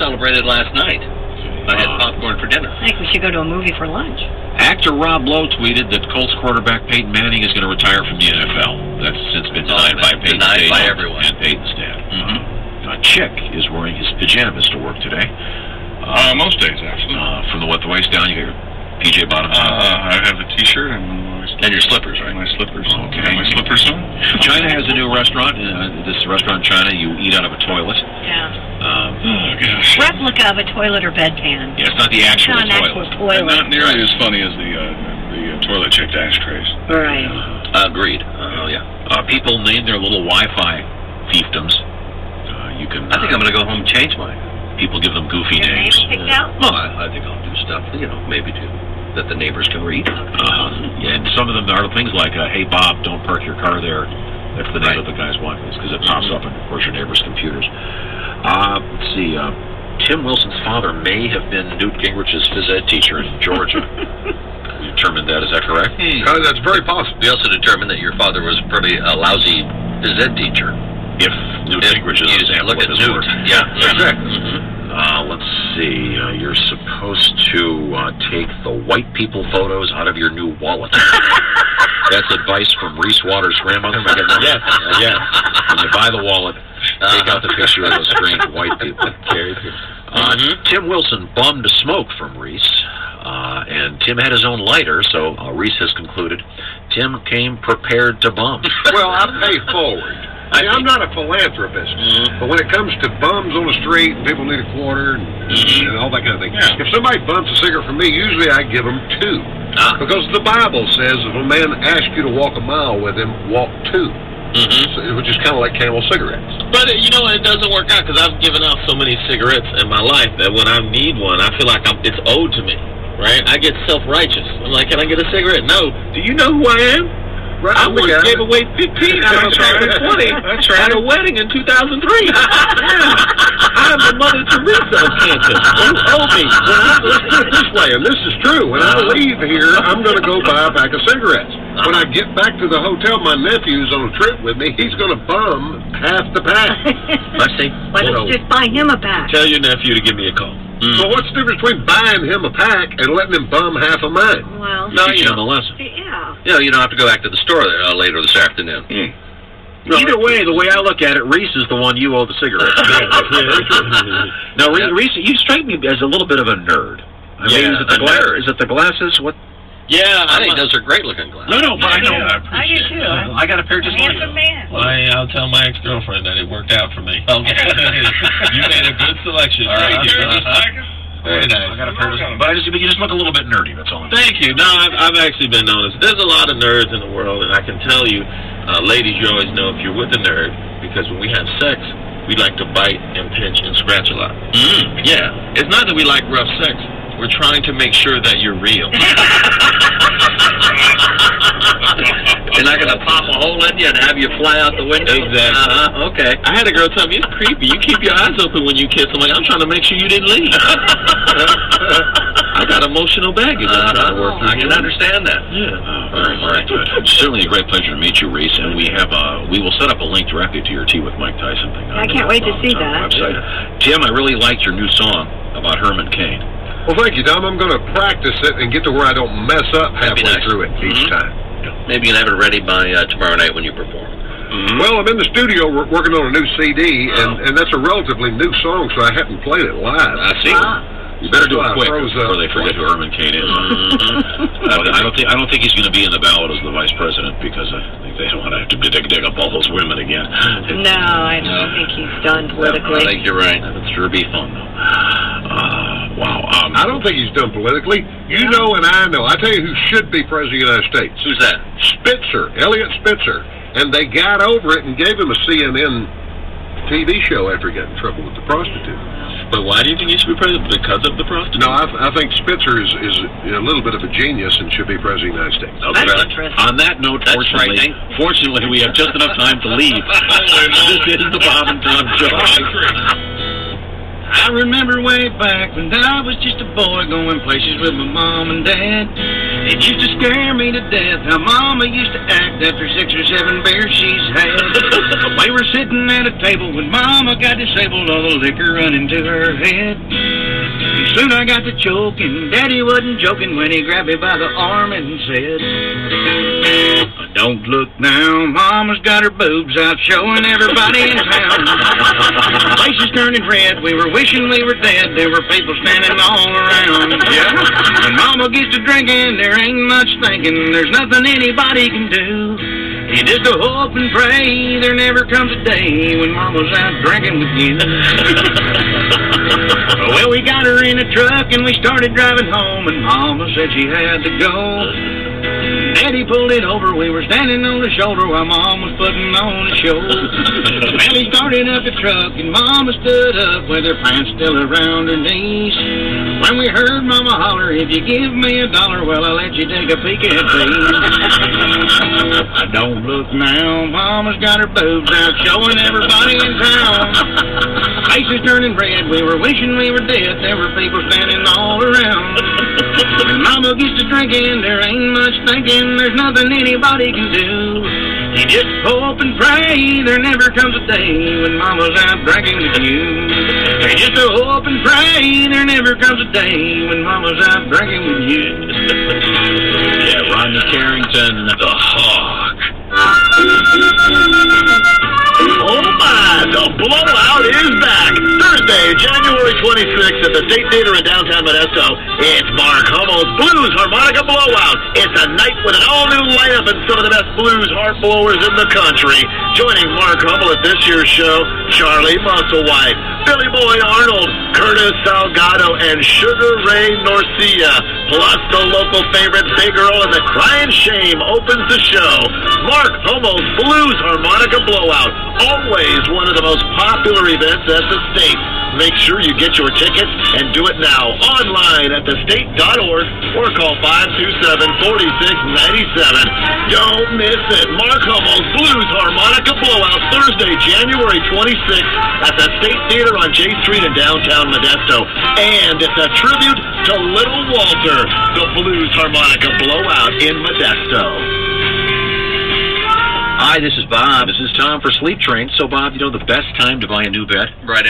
celebrated last night. I had popcorn for dinner. I think we should go to a movie for lunch. Actor Rob Lowe tweeted that Colts quarterback Peyton Manning is going to retire from the NFL. That's since been denied by Peyton Denied by everyone. And Peyton's dad. A chick is wearing his pajamas to work today. Most days, actually. From the waist down, you got your PJ bottoms on. I have a T-shirt and your slippers, right? My slippers. Okay. And my slippers on. China has a new restaurant. This restaurant in China, you eat out of a toilet. Yeah. Oh, gosh. Replica of a toilet or bedpan. Yeah, it's not the actual It's not an toilet. actual toilet. And not nearly as funny as the toilet-shaped ashtrays. Right. Agreed. Yeah. People name their little Wi-Fi fiefdoms. You can. I think I'm going to go home and change mine. People give them goofy Your names. name picked out? Well, I think I'll do stuff, maybe that the neighbors can read. Yeah, and some of them are things like, hey, Bob, don't park your car there. That's the name of the guy's wife, because it pops up on, of course, your neighbor's computers. Let's see. Tim Wilson's father may have been Newt Gingrich's phys ed teacher in Georgia. We determined that. Is that correct? That's very possible. We also determined that your father was probably a lousy phys ed teacher. If Newt Gingrich is an example look of at his Newt. work. Yeah. Exactly. Let's see. You're supposed to take the white people photos out of your new wallet. That's advice from Reese Waters' grandmother. Yes. When you buy the wallet, take out the picture of those strange white people. Tim Wilson bummed smoke from Reese. And Tim had his own lighter, so Reese has concluded Tim came prepared to bum. Well, I pay forward. I'm not a philanthropist, but when it comes to bums on the street and people need a quarter and all that kind of thing, if somebody bumps a cigarette from me, usually I give them 2. Because the Bible says if a man asks you to walk a mile with him, walk 2. So, which is kind of like Camel cigarettes. But, it doesn't work out because I've given out so many cigarettes in my life that when I need one, I feel like it's owed to me, right? I get self-righteous. I'm like, can I get a cigarette? No. Do you know who I am? Right, I once gave away 15 out of a pack of 20 at a wedding in 2003. I'm the Mother Teresa of cancer. You owe me. Let's put it this way, and this is true. When I leave here, I'm going to go buy a pack of cigarettes. When I get back to the hotel, my nephew's on a trip with me. He's going to bum half the pack. Let's see. Why don't you just buy him a pack? Tell your nephew to give me a call. So what's the difference between buying him a pack and letting him bum half of mine? Well, Teach him a lesson. yeah. You don't have to go back to the store later this afternoon. Either way, the way I look at it, Reese is the one you owe the cigarette. No, Reese, you strike me as a little bit of a nerd. I mean, is it the glasses? What? Yeah, I think those are great-looking glasses. No, but I know. I do too. I got a pair just like Handsome man. Well, I'll tell my ex-girlfriend that it worked out for me. Okay. You made a good selection. Thank you. Very nice. I got a pair just, but you just look a little bit nerdy, that's all. Thank you. No, I've actually been noticed. There's a lot of nerds in the world, and I can tell you, ladies, you always know if you're with a nerd, because when we have sex, we like to bite and pinch and scratch a lot. Yeah. It's not that we like rough sex. We're trying to make sure that you're real. They're not going to pop a hole in you and have you fly out the window? Exactly. Okay. I had a girl tell me, it's creepy. You keep your eyes open when you kiss. I'm like, I'm trying to make sure you didn't leave. I got emotional baggage I'm trying to work through. I can understand that. Yeah. All right, good. It's certainly a great pleasure to meet you, Reese, and we will set up a link directly to your Tea with Mike Tyson thing. I can't wait to see that. Website. Tim, I really liked your new song about Herman Cain. Well, thank you, Tom. I'm going to practice it and get to where I don't mess up halfway through it each time. Maybe you can have it ready by tomorrow night when you perform. Well, I'm in the studio working on a new CD, and that's a relatively new song, so I haven't played it live. I see. You better do it quick before they forget who Herman Cain is. I don't think he's going to be in the ballot as the vice president because I think they don't want to have to dig up all those women again. No, I don't think he's done politically. I think you're right. That would sure be fun, though. Wow. I don't think he's done politically. You know and I know. I tell you who should be president of the United States. Who's that? Spitzer, Elliot Spitzer. And they got over it and gave him a CNN TV show after he got in trouble with the prostitute. But why do you think he should be president? Because of the prostitute? No, I think Spitzer is a little bit of a genius and should be president of the United States. Okay. That's interesting. On that note, fortunately, we have just enough time to leave. This is the Bob and Tom Show. I remember way back when I was just a boy going places with my mom and dad. It used to scare me to death how Mama used to act after 6 or 7 beers she's had. We were sitting at a table when Mama got disabled, all the liquor running to her head. And soon I got to choking. Daddy wasn't joking when he grabbed me by the arm and said, "Don't look now, Mama's got her boobs out showing everybody in town." Faces turning red, we were wishing we were dead. There were people standing all around. Yeah. When Mama gets to drinking, there ain't much thinking. There's nothing anybody can do. You just hope and pray there never comes a day when Mama's out drinking with you. Well, we got her in a truck and we started driving home, and Mama said she had to go. Daddy pulled it over, we were standing on the shoulder while Mom was putting on a show. Well, he started up the truck and Mama stood up with her pants still around her knees. When we heard Mama holler, "If you give me $1, well, I'll let you take a peek at these." Don't look now, Mama's got her boobs out showing everybody in town. Faces turning red, we were wishing we were dead. There were people standing all around. When Mama gets to drinking, there ain't much thinking. There's nothing anybody can do. You just hope and pray there never comes a day when Mama's out drinking with you. You just hope and pray there never comes a day when Mama's out drinking with you. Yeah, Rodney Carrington, the Hawk. Oh my, the blowout is back. Thursday, January 26th at the State Theater in downtown Modesto. It's Mark Hummel's Blues Harmonica Blowout. It's a night with an all-new lineup and some of the best blues heart blowers in the country. Joining Mark Hummel at this year's show, Charlie Musselwhite, Billy Boy Arnold, Curtis Salgado, and Sugar Ray Norcia. Plus the local favorite Big Earl and the Crying Shame opens the show. Mark Hummel's Blues Harmonica Blowout. Always one of the most popular events at the State. Make sure you get your tickets and do it now online at thestate.org or call 527-4697. Don't miss it. Mark Hummel's Blues Harmonica Blowout Thursday, January 26th at the State Theater on J Street in downtown Modesto. And it's a tribute to Little Walter, the Blues Harmonica Blowout in Modesto. Hi, this is Bob. This is Tom for Sleep Train. So, Bob, you know the best time to buy a new bed? Right